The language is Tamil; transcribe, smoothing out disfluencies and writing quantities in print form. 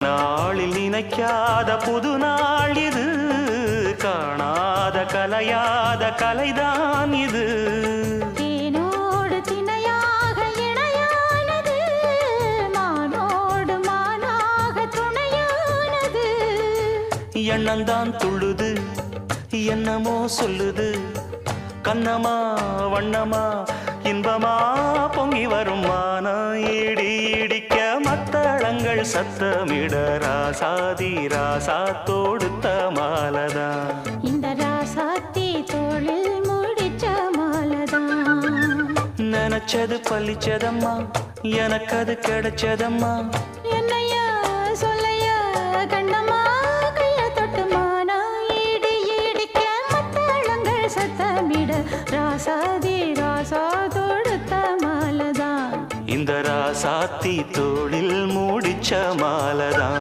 நாளில் நினைக்காத புது நாள் இது, காணாத கலையாத கலைதான் இது. தேனோடு திணையாக இணையானது, மானோடு மானாக துணையானது. எண்ணந்தான் துள்ளுது, என்னமோ சொல்லுது, கண்ணமா வண்ணமா இன்பமா பொங்கி வரும் மானா இடி இடிக்க மத்தளங்கள் சத்தமிட ராசாதி ராசா தொடுத்த மாலதான். இந்த ராசாத்தி தோளில் முடிச்ச மாலதான். நினைச்சது பழிச்சதம்மா, எனக்கு அது கிடைச்சதம்மா. என்னையா சொல்லையா கண்ணம்மா, கைய தொட்டு மானா இடி இடிக்க மத்தளங்கள் சத்தமிட ராசாதி ராசா தொடுத்த மாலதான். இந்த ராசாத்தி தோளில் மூடிச்ச மாலதான்.